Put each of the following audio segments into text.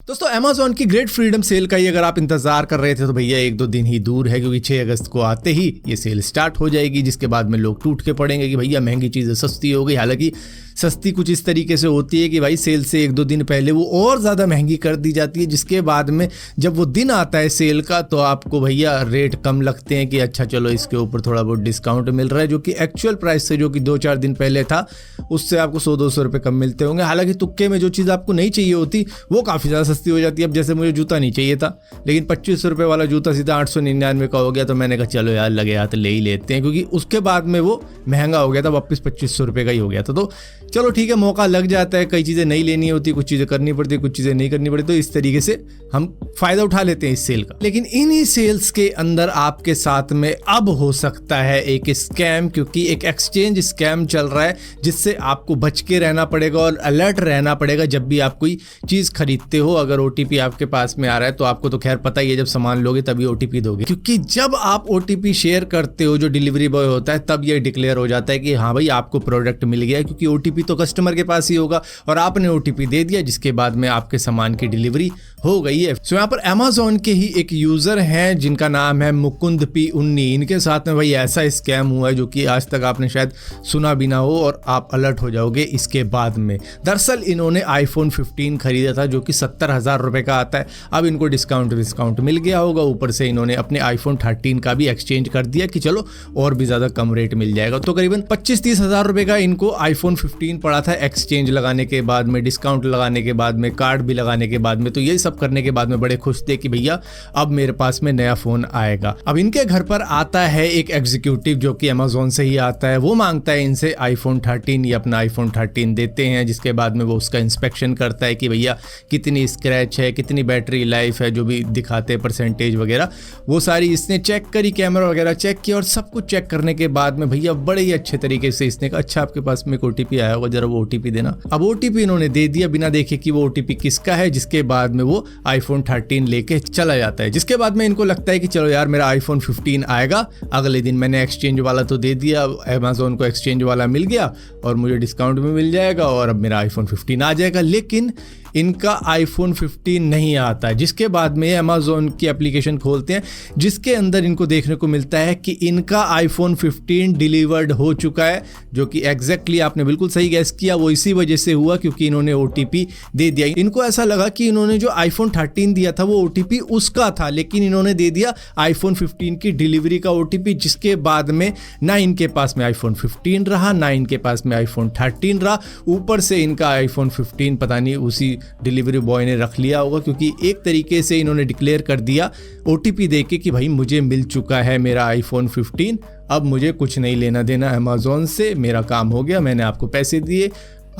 दोस्तों अमेज़न की great freedom cell का ही अगर आप इंतजार कर रहे थे तो भैया 1-2 दिन ही दूर है, क्योंकि 6 अगस्त को आते ही ये सेल स्टार्ट हो जाएगी, जिसके बाद में लोग टूट के पड़ेंगे कि भैया महंगी चीज़ें सस्ती हो गई। हालांकि सस्ती कुछ इस तरीके से होती है कि भाई सेल से 1-2 दिन पहले वो और ज़्यादा महंगी कर दी जाती है, जिसके बाद में जब वो दिन आता है सेल का तो आपको भैया रेट कम लगते हैं कि अच्छा चलो इसके ऊपर थोड़ा बहुत डिस्काउंट मिल रहा है, जो कि एक्चुअल प्राइस से जो कि 2-4 दिन पहले था उससे आपको 100-200 रुपये कम मिलते होंगे। हालांकि तुक्के में जो चीज़ आपको नहीं चाहिए होती वो काफ़ी ज़्यादा सस्ती हो जाती है। अब जैसे मुझे जूता नहीं चाहिए था, लेकिन 25 रुपये वाला जूता सीधा 899 का हो गया, तो मैंने कहा चलो यार लगे हाथ ले ही लेते हैं, क्योंकि उसके बाद में वो महंगा हो गया था, वापस 2500 रुपये का ही हो गया था। तो चलो ठीक है, मौका लग जाता है, कई चीज़ें नहीं लेनी होती, कुछ चीज़ें करनी पड़ती है, कुछ चीज़ें नहीं करनी पड़ती, तो इस तरीके से हम फ़ायदा उठा लेते हैं इस सेल का। लेकिन इन्हीं सेल्स के अंदर आपके साथ में अब हो सकता है एक स्कैम, क्योंकि एक एक्सचेंज स्कैम चल रहा है जिससे आपको बच के रहना पड़ेगा और अलर्ट रहना पड़ेगा जब भी आप कोई चीज़ खरीदते हो। अगर OTP आपके पास में आ रहा है तो आपको तो खैर पता ही है, जब सामान लोगे तभी OTP दोगे, क्योंकि जब आप OTP शेयर करते हो जो डिलीवरी बॉय होता है तब ये डिक्लेयर हो जाता है कि हाँ भाई आपको प्रोडक्ट मिल गया, क्योंकि OTP तो कस्टमर के पास ही होगा और आपने OTP दे दिया, जिसके बाद में आपके सामान की डिलीवरी हो गई है। सो यहाँ पर अमेज़न के ही एक यूजर हैं जिनका नाम है मुकुंद P19। इनके साथ में भाई ऐसा स्कैम हुआ है जो कि आज तक आपने शायद सुना भी ना हो और आप अलर्ट हो जाओगे इसके बाद में। दरअसल इन्होंने iPhone 15 खरीदा था जो कि 70,000 रुपये का आता है। अब इनको डिस्काउंट मिल गया होगा, ऊपर से इन्होंने अपने iPhone 13 का भी एक्सचेंज कर दिया कि चलो और भी ज़्यादा कम रेट मिल जाएगा। तो करीबन 25-30 हज़ार रुपये का इनको iPhone 15 पड़ा था एक्सचेंज लगाने के बाद में, डिस्काउंट लगाने के बाद में, कार्ड भी लगाने के बाद में। तो ये सब करने के बाद में बड़े खुश थे कि भैया अब मेरे पास में नया फ़ोन आएगा। अब इनके घर पर आता है एक एग्जीक्यूटिव जो कि अमेज़न से ही आता है, वो मांगता है इनसे iPhone 13, ये अपना iPhone 13 देते हैं, जिसके बाद में वो उसका इंस्पेक्शन करता है कि भैया कितनी स्क्रैच है, कितनी बैटरी लाइफ है, जो भी दिखाते हैं परसेंटेज वगैरह, वो सारी इसने चेक करी, कैमरा वगैरह चेक किया और सब कुछ चेक करने के बाद में भैया बड़े ही अच्छे तरीके से इसने कहा अच्छा आपके पास में OTP आया होगा, जरा वो OTP देना। अब OTP इन्होंने दे दिया बिना देखे कि वो OTP किसका है, जिसके बाद में वो iPhone 13 लेके चला जाता है। जिसके बाद में इनको लगता है कि चलो यार मेरा iPhone 15 आएगा। अगले दिन मैंने एक्सचेंज वाला तो दे दिया, अमेज़न को एक्सचेंज वाला मिल गया और मुझे डिस्काउंट भी मिल जाएगा और अब मेरा iPhone 15 आ जाएगा। लेकिन इनका iPhone 15 नहीं आता है। जिसके बाद में अमेज़न की एप्लीकेशन खोलते हैं जिसके अंदर इनको देखने को मिलता है कि इनका iPhone 15 डिलीवर्ड हो चुका है, जो कि एग्जैक्टली आपने बिल्कुल सही गैस किया, वो इसी वजह से हुआ क्योंकि इन्होंने OTP दे दिया। इनको ऐसा लगा कि इन्होंने जो iPhone 13 दिया था वो OTP उसका था, लेकिन इन्होंने दे दिया iPhone 15 की डिलीवरी का OTP, जिसके बाद में ना इनके पास में iPhone 15 रहा, ना इनके पास में iPhone 13 रहा। ऊपर से इनका iPhone 15 पता नहीं उसी डिलीवरी बॉय ने रख लिया होगा, क्योंकि एक तरीके से इन्होंने डिक्लेयर कर दिया OTP देके कि भाई मुझे मिल चुका है मेरा iPhone 15, अब मुझे कुछ नहीं लेना देना अमेज़न से, मेरा काम हो गया, मैंने आपको पैसे दिए,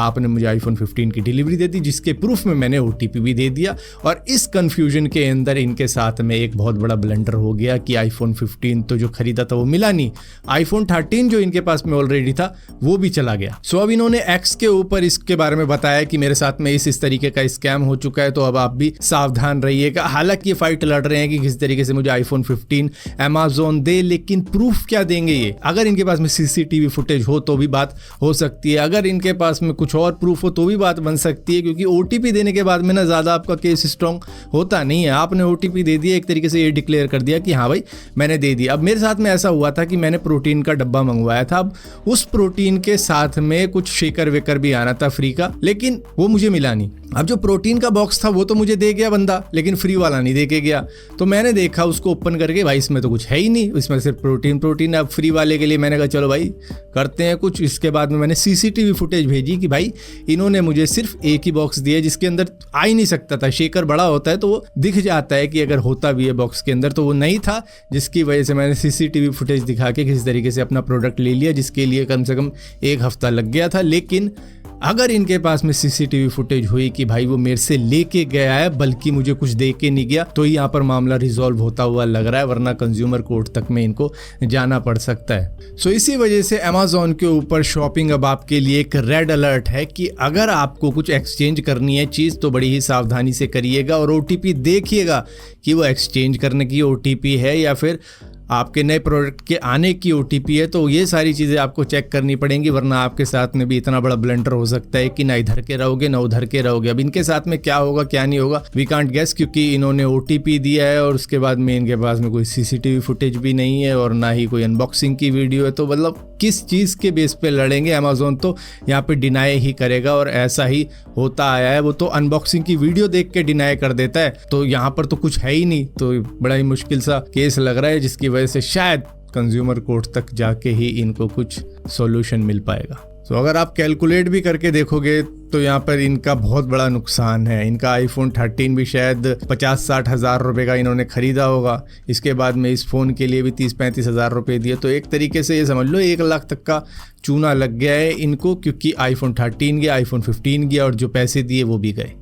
आपने मुझे iPhone 15 की डिलीवरी दे दी, जिसके प्रूफ में मैंने OTP भी दे दिया। और इस कंफ्यूजन के अंदर इनके साथ में एक बहुत बड़ा ब्लंडर हो गया कि iPhone 15 तो जो खरीदा था वो मिला नहीं, iPhone 13 जो इनके पास में ऑलरेडी था वो भी चला गया। सो अब इन्होंने X के ऊपर इसके बारे में बताया कि मेरे साथ में इस तरीके का स्कैम हो चुका है, तो अब आप भी सावधान रहिएगा। हालांकि ये फाइट लड़ रहे हैं कि किस तरीके से मुझे iPhone 15 अमेज़न दे, लेकिन प्रूफ क्या देंगे ये? अगर इनके पास में CCTV फुटेज हो तो भी बात हो सकती है, अगर इनके पास में कुछ और प्रूफ हो तो भी बात बन सकती है, क्योंकि OTP देने के बाद में ना ज़्यादा आपका केस स्ट्रॉन्ग होता नहीं है। आपने OTP दे दिया, एक तरीके से ये डिक्लेयर कर दिया कि हाँ भाई मैंने दे दिया। अब मेरे साथ में ऐसा हुआ था कि मैंने प्रोटीन का डब्बा मंगवाया था, अब उस प्रोटीन के साथ में कुछ शेकर वेकर भी आना था फ्री का, लेकिन वो मुझे मिला नहीं। अब जो प्रोटीन का बॉक्स था वो तो मुझे दे गया बंदा, लेकिन फ्री वाला नहीं दे के गया। तो मैंने देखा उसको ओपन करके, भाई इसमें तो कुछ है ही नहीं, इसमें सिर्फ प्रोटीन। अब फ्री वाले के लिए मैंने कहा चलो भाई करते हैं कुछ। इसके बाद में मैंने CCTV फुटेज भेजी कि भाई इन्होंने मुझे सिर्फ एक ही बॉक्स दिया जिसके अंदर आ ही नहीं सकता था। शेकर बड़ा होता है तो वो दिख जाता है कि अगर होता भी है बॉक्स के अंदर, तो वो नहीं था, जिसकी वजह से मैंने CCTV फुटेज दिखा के किसी तरीके से अपना प्रोडक्ट ले लिया, जिसके लिए कम से कम 1 हफ्ता लग गया था। लेकिन अगर इनके पास में CCTV फुटेज हुई कि भाई वो मेरे से लेके गया है बल्कि मुझे कुछ दे के नहीं गया, तो यहाँ पर मामला रिजॉल्व होता हुआ लग रहा है, वरना कंज्यूमर कोर्ट तक में इनको जाना पड़ सकता है। सो इसी वजह से अमेज़न के ऊपर शॉपिंग अब आपके लिए एक रेड अलर्ट है कि अगर आपको कुछ एक्सचेंज करनी है चीज़ तो बड़ी ही सावधानी से करिएगा और OTP देखिएगा कि वो एक्सचेंज करने की OTP है या फिर आपके नए प्रोडक्ट के आने की OTP है, तो ये सारी चीज़ें आपको चेक करनी पड़ेंगी, वरना आपके साथ में भी इतना बड़ा ब्लंडर हो सकता है कि ना इधर के रहोगे ना उधर के रहोगे। अब इनके साथ में क्या होगा क्या नहीं होगा वी कांट गेस, क्योंकि इन्होंने OTP दिया है और उसके बाद में इनके पास में कोई CCTV फुटेज भी नहीं है और ना ही कोई अनबॉक्सिंग की वीडियो है। तो मतलब किस चीज़ के बेस पे लड़ेंगे? अमेजोन तो यहाँ पे डिनाई ही करेगा और ऐसा ही होता आया है। वो तो अनबॉक्सिंग की वीडियो देख के डिनाई कर देता है, तो यहाँ पर तो कुछ है ही नहीं। तो बड़ा ही मुश्किल सा केस लग रहा है, जिसकी वजह से शायद कंज्यूमर कोर्ट तक जाके ही इनको कुछ सॉल्यूशन मिल पाएगा। तो अगर आप कैलकुलेट भी करके देखोगे तो यहाँ पर इनका बहुत बड़ा नुकसान है। इनका iPhone 13 भी शायद 50-60 हज़ार रुपये का इन्होंने ख़रीदा होगा, इसके बाद में इस फ़ोन के लिए भी 30-35 हज़ार रुपये दिए। तो एक तरीके से ये समझ लो 1 लाख तक का चूना लग गया है इनको, क्योंकि iPhone 13 गया, iPhone 15 गया और जो पैसे दिए वो भी गए।